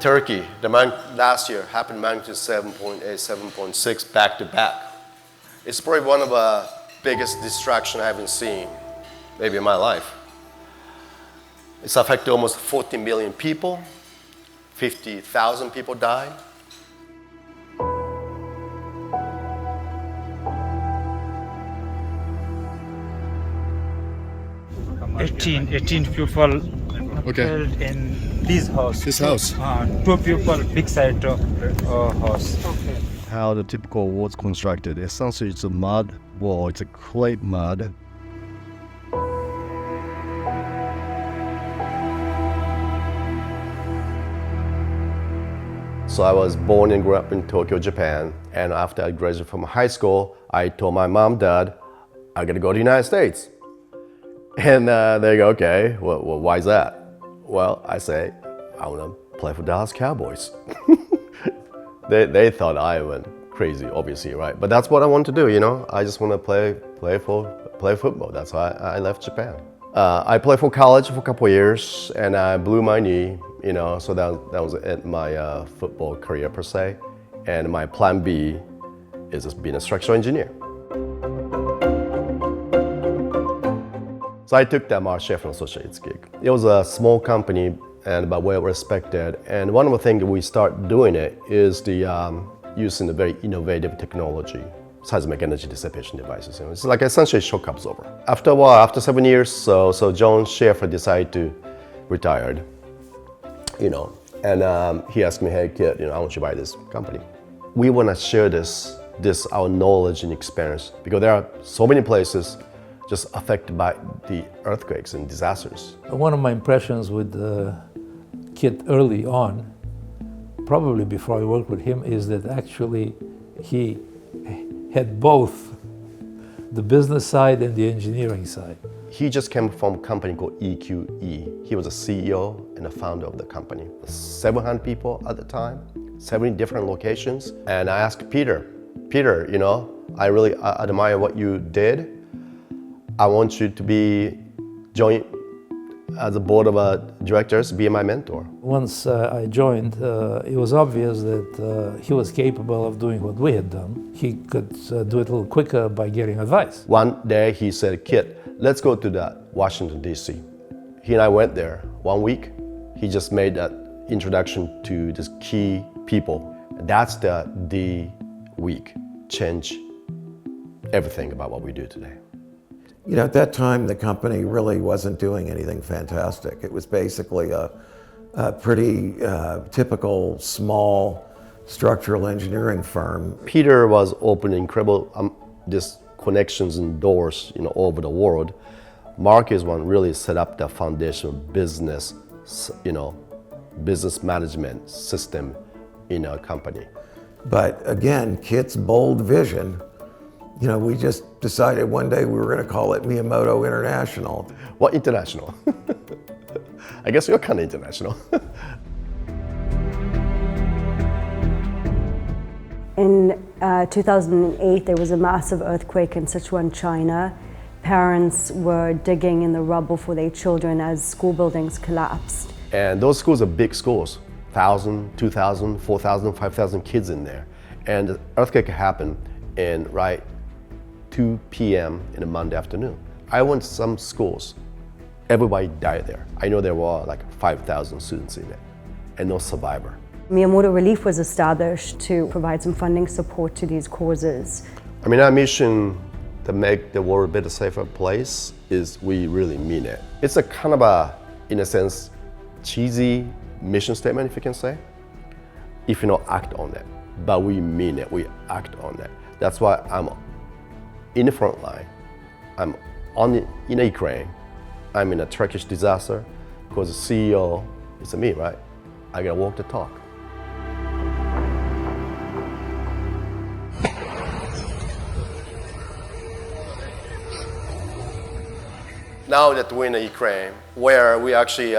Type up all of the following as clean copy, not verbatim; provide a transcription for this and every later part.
Turkey, last year happened magnitude 7.8, 7.6 back to back. It's probably one of the biggest distractions I haven't seen, maybe in my life. It's affected almost 14 million people. 50,000 people died. Eighteen people killed in this house. This house? 2 people big side house. How the typical wall is constructed. Essentially, it's a mud wall. It's a clay mud. So I was born and grew up in Tokyo, Japan. And after I graduated from high school, I told my mom, Dad, I gotta go to the United States. And they go, okay, well, why is that? Well, I say, I wanna play for Dallas Cowboys. They thought I went crazy, obviously, right? But that's what I want to do, you know? I just wanna play football. That's why I left Japan. I played for college for a couple of years, and I blew my knee, you know, so that was my football career per se. And my plan B is just being a structural engineer. So I took that Marsh Sheffer Associates gig. It was a small company but well respected. And one of the things we start doing it is using the very innovative technology, seismic energy dissipation devices. You know, it's like essentially shock absorber. After a while, after 7 years, so John Sheffer decided to retire, you know, and he asked me, hey kid, you know, I want you to buy this company. We want to share this our knowledge and experience, because there are so many places just affected by the earthquakes and disasters. One of my impressions with Kit early on, probably before I worked with him, is that actually he had both the business side and the engineering side. He just came from a company called EQE. He was a CEO and a founder of the company. 700 people at the time, 70 different locations. And I asked Peter, you know, I really admire what you did. I want you to join as a board of directors, be my mentor. Once I joined, it was obvious that he was capable of doing what we had done. He could do it a little quicker by getting advice. One day he said, Kit, let's go to Washington, D.C. He and I went there 1 week. He just made that introduction to just key people. That's the week changed everything about what we do today. You know, at that time, the company really wasn't doing anything fantastic. It was basically a pretty typical small structural engineering firm. Peter was opening incredible just connections and doors, you know, all over the world. Mark is one really set up the foundation of business, you know, business management system in our company. But again, Kit's bold vision. You know, we just decided one day we were going to call it Miyamoto International. What international? I guess you're kind of international. In 2008, there was a massive earthquake in Sichuan, China. Parents were digging in the rubble for their children as school buildings collapsed. And those schools are big schools, 1,000, 2,000, 4,000, 5,000 kids in there. And the earthquake happened in 2 p.m. in a Monday afternoon. I went to some schools, everybody died there. I know there were like 5,000 students in it, and no survivor. Miyamoto Relief was established to provide some funding support to these causes. I mean, our mission to make the world a better, safer place is we really mean it. It's a kind of a, in a sense, cheesy mission statement, if you can say, if you don't act on it. But we mean it, we act on it. That's why I'm in the front line. I'm in Ukraine. I'm in a Turkish disaster, because the CEO, it's me, right? I gotta walk the talk. Now that we're in Ukraine, where we actually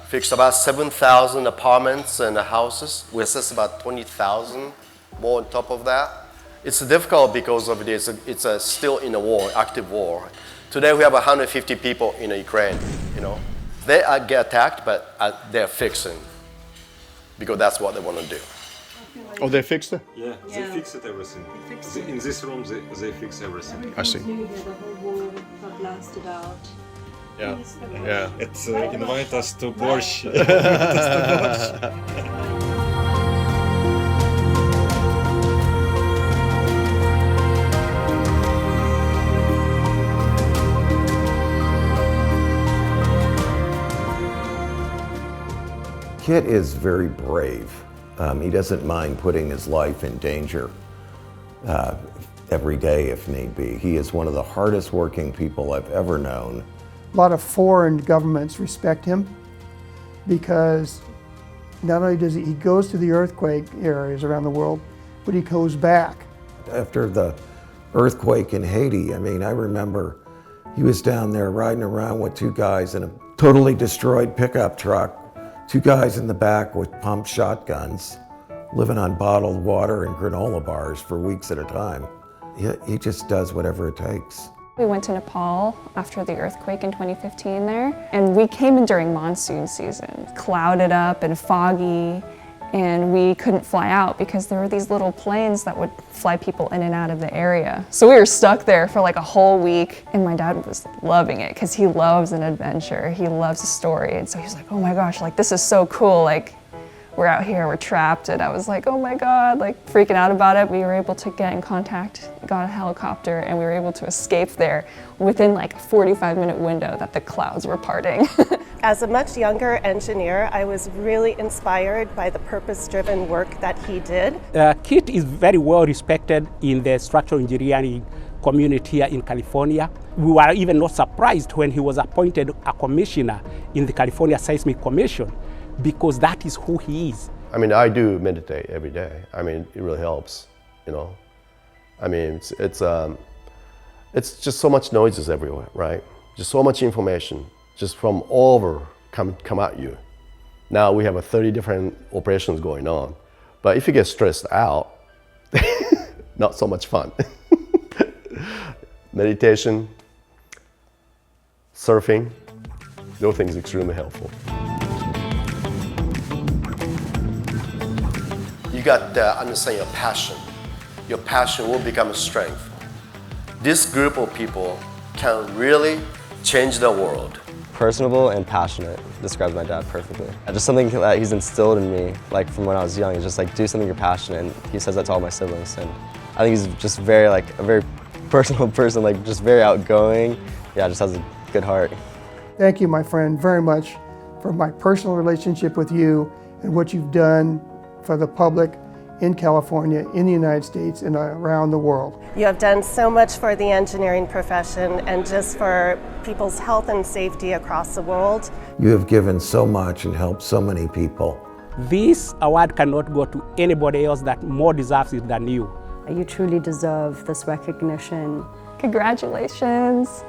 fixed about 7,000 apartments and houses, we assess about 20,000 more on top of that. It's difficult because of this. It's still in a war, active war. Today we have 150 people in Ukraine. You know, they get attacked, but they're fixing. because that's what they want to do. Oh, they fixed it? Yeah, they fixed everything. In this room, they fix everything. I see. The whole wall got blasted out. Yeah. Yeah. It invite us to borscht. Kit is very brave. He doesn't mind putting his life in danger every day if need be. He is one of the hardest working people I've ever known. A lot of foreign governments respect him because not only does he goes to the earthquake areas around the world, but he goes back. After the earthquake in Haiti, I mean, I remember he was down there riding around with two guys in a totally destroyed pickup truck, two guys in the back with pump shotguns, living on bottled water and granola bars for weeks at a time. He just does whatever it takes. We went to Nepal after the earthquake in 2015 there, and we came in during monsoon season. Clouded up and foggy, and we couldn't fly out because there were these little planes that would fly people in and out of the area. So we were stuck there for like a whole week, and my dad was loving it because he loves an adventure, he loves a story, and so he was like, oh my gosh, like this is so cool, like we're out here, we're trapped, and I was like, oh my God, like freaking out about it. We were able to get in contact, got a helicopter, and we were able to escape there within like a 45-minute window that the clouds were parting. As a much younger engineer, I was really inspired by the purpose-driven work that he did. Kit is very well respected in the structural engineering community here in California. We were even not surprised when he was appointed a commissioner in the California Seismic Commission, because that is who he is. I mean, I do meditate every day. I mean, it really helps, you know. I mean, it's just so much noises everywhere, right? Just so much information, just from all over come at you. Now we have 30 different operations going on, but if you get stressed out, not so much fun. Meditation, surfing, those things are extremely helpful. You got to understand your passion. Your passion will become a strength. This group of people can really change the world. Personable and passionate describes my dad perfectly. Just something that he's instilled in me, like from when I was young, is just like do something you're passionate, and he says that to all my siblings. And I think he's just very like a very personal person, like just very outgoing. Yeah, just has a good heart. Thank you, my friend, very much for my personal relationship with you and what you've done for the public in California, in the United States, and around the world. You have done so much for the engineering profession and just for people's health and safety across the world. You have given so much and helped so many people. This award cannot go to anybody else that more deserves it than you. You truly deserve this recognition. Congratulations.